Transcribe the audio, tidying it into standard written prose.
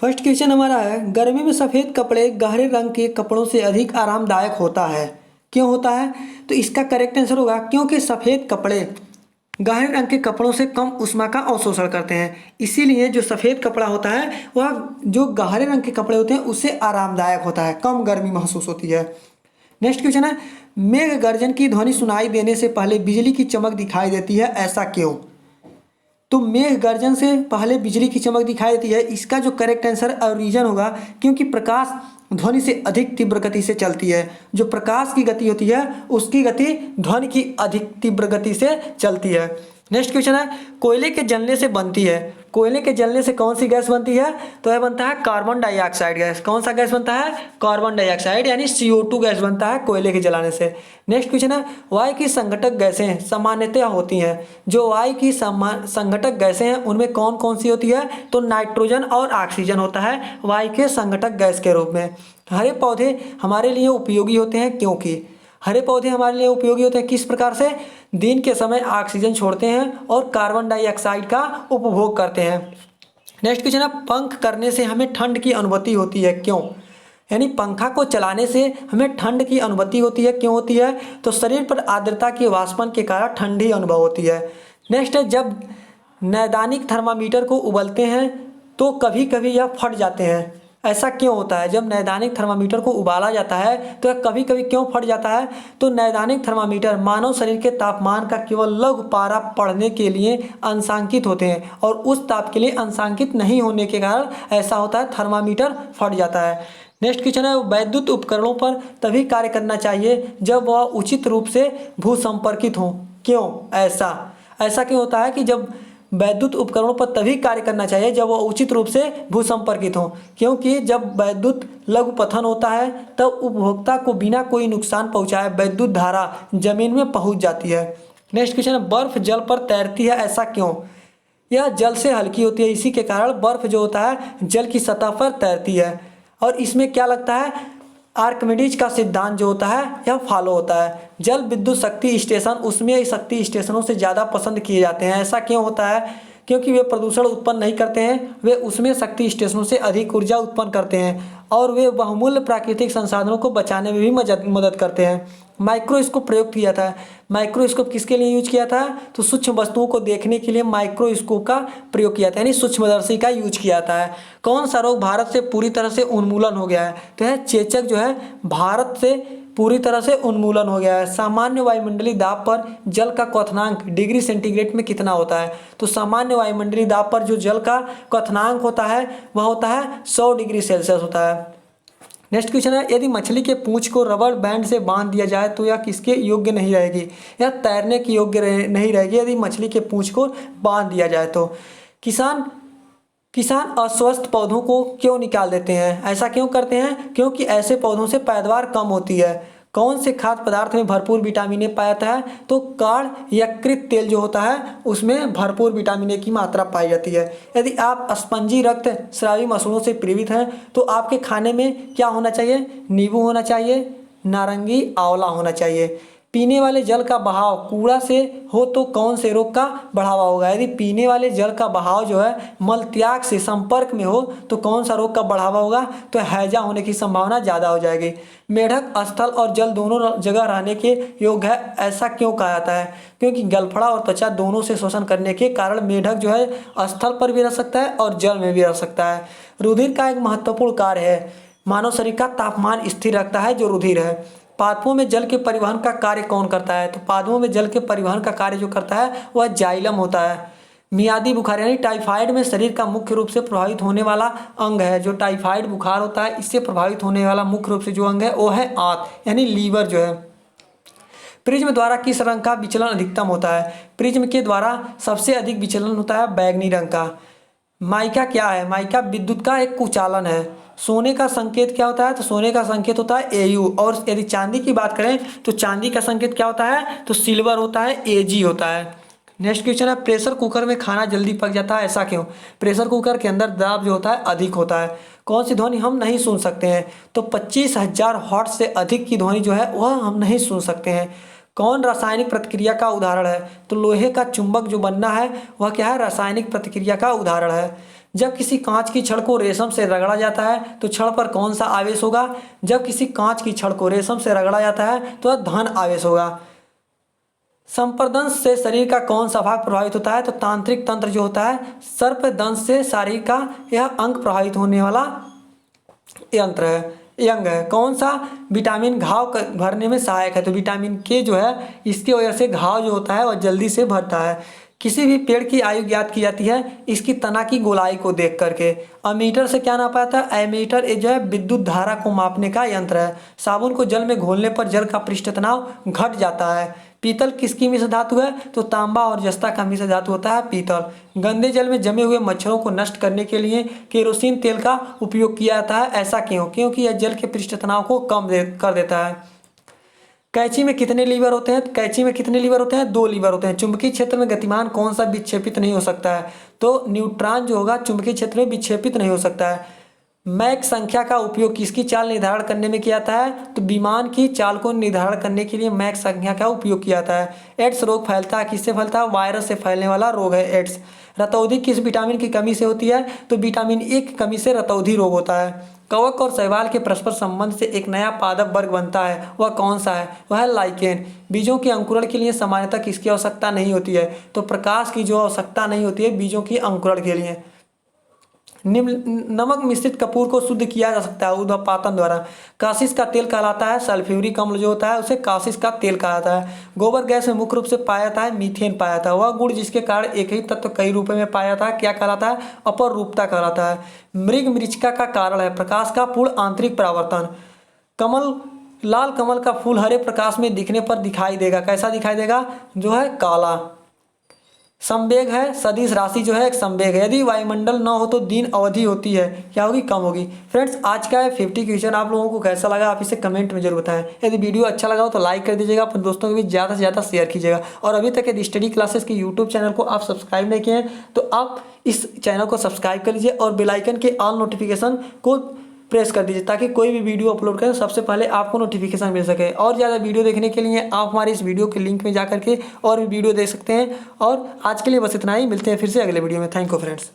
First question हमारा है, गर्मी में सफ़ेद कपड़े गहरे रंग के कपड़ों से अधिक आरामदायक होता है। क्यों होता है? तो इसका करेक्ट आंसर होगा क्योंकि सफ़ेद कपड़े गहरे रंग के कपड़ों से कम ऊष्मा का अवशोषण करते हैं। इसीलिए जो सफ़ेद कपड़ा होता है वह जो गहरे रंग के कपड़े होते हैं उससे आरामदायक होता है, कम गर्मी महसूस होती है। नेक्स्ट क्वेश्चन है, मेघ गर्जन की ध्वनि सुनाई देने से पहले बिजली की चमक दिखाई देती है, ऐसा क्यों? तो मेघ गर्जन से पहले बिजली की चमक दिखाई देती है। इसका जो करेक्ट आंसर और रीजन होगा क्योंकि प्रकाश ध्वनि से अधिक तीव्र गति से चलती है। जो प्रकाश की गति होती है उसकी गति ध्वनि की अधिक तीव्र गति से चलती है। नेक्स्ट क्वेश्चन है, कोयले के जलने से बनती है। कोयले के जलने से कौन सी गैस बनती है? तो यह बनता है कार्बन डाइऑक्साइड गैस। कौन सा गैस बनता है? कार्बन डाइऑक्साइड यानी CO2 गैस बनता है कोयले के जलाने से। नेक्स्ट क्वेश्चन है, वायु की संघटक गैसें सामान्यतया होती हैं। जो वायु की संघटक गैसें हैं उनमें कौन कौन सी होती है? तो नाइट्रोजन और ऑक्सीजन होता है वायु के संघटक गैस के रूप में। हरे पौधे हमारे लिए उपयोगी होते हैं क्योंकि हरे पौधे हमारे लिए उपयोगी होते हैं किस प्रकार से? दिन के समय ऑक्सीजन छोड़ते हैं और कार्बन डाइऑक्साइड का उपभोग करते हैं। नेक्स्ट क्वेश्चन है, पंख करने से हमें ठंड की अनुभूति होती है, क्यों? यानी पंखा को चलाने से हमें ठंड की अनुभूति होती है, क्यों होती है? तो शरीर पर आर्द्रता के वाष्पन के कारण ठंडी अनुभव होती है। नेक्स्ट है, जब नैदानिक थर्मामीटर को उबलते हैं तो कभी कभी यह फट जाते हैं, ऐसा क्यों होता है? जब नैदानिक थर्मामीटर को उबाला जाता है तो यह कभी कभी क्यों फट जाता है? तो नैदानिक थर्मामीटर मानव शरीर के तापमान का केवल लघु पारा पढ़ने के लिए अंशांकित होते हैं और उस ताप के लिए अंशांकित नहीं होने के कारण ऐसा होता है, थर्मामीटर फट जाता है। नेक्स्ट क्वेश्चन है, वैद्युत उपकरणों पर तभी कार्य करना चाहिए जब वह उचित रूप से भूसंपर्कित हो, क्यों? ऐसा क्यों होता है कि जब वैद्युत उपकरणों पर तभी कार्य करना चाहिए जब वह उचित रूप से भूसंपर्कित हो? क्योंकि जब वैद्युत लघुपथन होता है तब उपभोक्ता को बिना कोई नुकसान पहुंचाए वैद्युत धारा जमीन में पहुंच जाती है। नेक्स्ट क्वेश्चन है, बर्फ जल पर तैरती है, ऐसा क्यों? यह जल से हल्की होती है, इसी के कारण बर्फ जो होता है जल की सतह पर तैरती है। और इसमें क्या लगता है? आर्किमिडीज का सिद्धांत जो होता है यह फॉलो होता है। जल विद्युत शक्ति स्टेशन उसमें शक्ति स्टेशनों से ज़्यादा पसंद किए जाते हैं, ऐसा क्यों होता है? क्योंकि वे प्रदूषण उत्पन्न नहीं करते हैं, वे उसमें शक्ति स्टेशनों से अधिक ऊर्जा उत्पन्न करते हैं और वे बहुमूल्य प्राकृतिक संसाधनों को बचाने में भी मदद करते हैं। माइक्रोस्कोप प्रयोग किया था। माइक्रोस्कोप किसके लिए यूज किया था? तो सूक्ष्म वस्तुओं को देखने के लिए माइक्रोस्कोप का प्रयोग किया था, यानी सूक्ष्मदर्शी का यूज किया था। कौन सा रोग भारत से पूरी तरह से उन्मूलन हो गया है? तो यह चेचक जो है भारत से पूरी तरह से उन्मूलन हो गया है। सामान्य वायुमंडलीय दाब पर जल का क्वथनांक डिग्री सेंटीग्रेड में कितना होता है? तो सामान्य वायुमंडलीय दाब पर जो जल का क्वथनांक होता है वह होता है 100 डिग्री सेल्सियस होता है। नेक्स्ट क्वेश्चन है, यदि मछली के पूंछ को रबर बैंड से बांध दिया जाए तो यह किसके योग्य नहीं रहेगी? यह तैरने की योग्य नहीं रहेगी यदि मछली के पूंछ को बांध दिया जाए तो। किसान अस्वस्थ पौधों को क्यों निकाल देते हैं? ऐसा क्यों करते हैं? क्योंकि ऐसे पौधों से पैदावार कम होती है। कौन से खाद्य पदार्थ में भरपूर विटामिन ए पाया जाता है? तो काढ़ यकृत तेल जो होता है उसमें भरपूर विटामिन ए की मात्रा पाई जाती है। यदि आप स्पंजी रक्त स्रावी मसूड़ों से पीड़ित हैं तो आपके खाने में क्या होना चाहिए? नींबू होना चाहिए, नारंगी, आंवला होना चाहिए। पीने वाले जल का बहाव कूड़ा से हो तो कौन से रोग का बढ़ावा होगा? यदि पीने वाले जल का बहाव जो है मलत्याग से संपर्क में हो तो कौन सा रोग का बढ़ावा होगा? तो हैजा होने की संभावना ज़्यादा हो जाएगी। मेढक स्थल और जल दोनों जगह रहने के योग्य है, ऐसा क्यों कहा जाता है? क्योंकि गलफड़ा और त्वचा दोनों से शोषण करने के कारण मेढक जो है स्थल पर भी रह सकता है और जल में भी रह सकता है। रुधिर का एक महत्वपूर्ण कार्य है, मानव शरीर का तापमान स्थिर रखता है जो रुधिर है। पादपों में जल के परिवहन का कार्य कौन करता है? तो पादपों में जल के परिवहन का कार्य जो करता है वह जाइलम होता है। मियादी बुखार यानी टाइफाइड में शरीर का मुख्य रूप से प्रभावित होने वाला अंग है। जो टाइफाइड बुखार होता है इससे प्रभावित होने वाला मुख्य रूप से जो अंग है वो है आंत यानी लीवर जो है। प्रिज्म द्वारा किस रंग का विचलन अधिकतम होता है? प्रिज्म के द्वारा सबसे अधिक विचलन होता है बैगनी रंग का। माइका क्या है? माइका विद्युत का एक कुचालन है। सोने का संकेत क्या होता है? तो सोने का संकेत होता है Au। और यदि चांदी की बात करें तो चांदी का संकेत क्या होता है? तो सिल्वर होता है, Ag होता है। नेक्स्ट क्वेश्चन है, प्रेशर कुकर में खाना जल्दी पक जाता है, ऐसा क्यों? प्रेशर कुकर के अंदर दाब जो होता है अधिक होता है। कौन सी ध्वनि हम नहीं सुन सकते हैं? तो 25,000 हर्ट्ज से अधिक की ध्वनि जो है वह हम नहीं सुन सकते हैं। कौन रासायनिक प्रतिक्रिया का उदाहरण है? तो लोहे का चुंबक जो बनना है वह क्या है? रासायनिक प्रतिक्रिया का उदाहरण है। जब किसी कांच की छड़ को रेशम से रगड़ा जाता है तो छड़ पर कौन सा आवेश होगा? जब किसी कांच की छड़ को रेशम से रगड़ा जाता है तो धन आवेश होगा। संप्रदंश से शरीर का कौन सा भाग प्रभावित होता है? तो तांत्रिक तंत्र जो होता है, सर्पदंश से शरीर का यह अंग प्रभावित होने वाला यंत्र है, अंग है। कौन सा विटामिन घाव भरने में सहायक है? तो विटामिन के जो है, इसकी वजह से घाव जो होता है वह जल्दी से भरता है। किसी भी पेड़ की आयु ज्ञात की जाती है इसकी तना की गोलाई को देख करके। अमीटर से क्या नापा जाता है? एमीटर जो है विद्युत धारा को मापने का यंत्र है। साबुन को जल में घोलने पर जल का पृष्ठ तनाव घट जाता है। पीतल किसकी मिश्र धातु है? तो तांबा और जस्ता का मिश्र धातु होता है पीतल। गंदे जल में जमे हुए मच्छरों को नष्ट करने के लिए केरोसिन तेल का उपयोग किया जाता है। ऐसा क्यों? क्योंकि यह जल के पृष्ठ तनाव को कम कर देता है। कैंची में कितने लीवर होते हैं? कैंची में कितने लीवर होते हैं? 2 लीवर होते हैं। चुंबकीय क्षेत्र में गतिमान कौन सा विक्षेपित नहीं हो सकता है? तो न्यूट्रॉन जो होगा चुंबकीय क्षेत्र में विक्षेपित नहीं हो सकता है। मैक संख्या का उपयोग किसकी चाल निर्धारण करने में किया जाता है? तो विमान की चाल को निर्धारण करने के लिए मैक संख्या का उपयोग किया जाता है। एड्स रोग फैलता है किससे फैलता है? वायरस से फैलने वाला रोग है एड्स। रतौंधी किस विटामिन की कमी से होती है? तो विटामिन ए की कमी से रतौंधी रोग होता है। कवक और शैवाल के परस्पर संबंध से एक नया पादप वर्ग बनता है, वह कौन सा है? वह है लाइकेन। बीजों के अंकुरण के लिए सामान्यतः किसकी आवश्यकता नहीं होती है? तो प्रकाश की जो आवश्यकता नहीं होती है बीजों की अंकुरण के लिए। नमक मिश्रित कपूर को शुद्ध किया जा सकता है ऊर्ध्वपातन द्वारा। काशिश का तेल कहलाता है, सल्फ्यूरिक अम्ल जो होता है उसे काशिश का तेल कहा जाता है। गोबर गैस में मुख्य रूप से पाया जाता है मीथेन पाया जाता है। वह गुण जिसके कारण एक ही तत्व कई रूपों में पाया जाता है क्या कहलाता है? अपर रूपता कहलाता है। मृग मरीचिका का कारण है प्रकाश का पूर्ण आंतरिक परावर्तन। कमल, लाल कमल का फूल हरे प्रकाश में दिखने पर दिखाई देगा, कैसा दिखाई देगा? जो है काला। संवेग है सदिश राशि जो है एक संवेग है। यदि वायुमंडल न हो तो दिन अवधि होती है, क्या होगी? कम होगी। फ्रेंड्स, आज का 50 क्वेश्चन आप लोगों को कैसा लगा आप इसे कमेंट में जरूर बताएं। यदि वीडियो अच्छा लगा हो तो लाइक कर दीजिएगा, अपने दोस्तों के बीच ज़्यादा से ज़्यादा शेयर कीजिएगा। और अभी तक यदि स्टडी क्लासेस के यूट्यूब चैनल को आप सब्सक्राइब नहीं किए हैं तो आप इस चैनल को सब्सक्राइब कर लीजिए और बेल आइकन के ऑल नोटिफिकेशन को प्रेस कर दीजिए ताकि कोई भी वीडियो अपलोड करें सबसे पहले आपको नोटिफिकेशन मिल सके। और ज़्यादा वीडियो देखने के लिए आप हमारे इस वीडियो के लिंक में जाकर के और भी वीडियो देख सकते हैं। और आज के लिए बस इतना ही, मिलते हैं फिर से अगले वीडियो में। Thank you friends.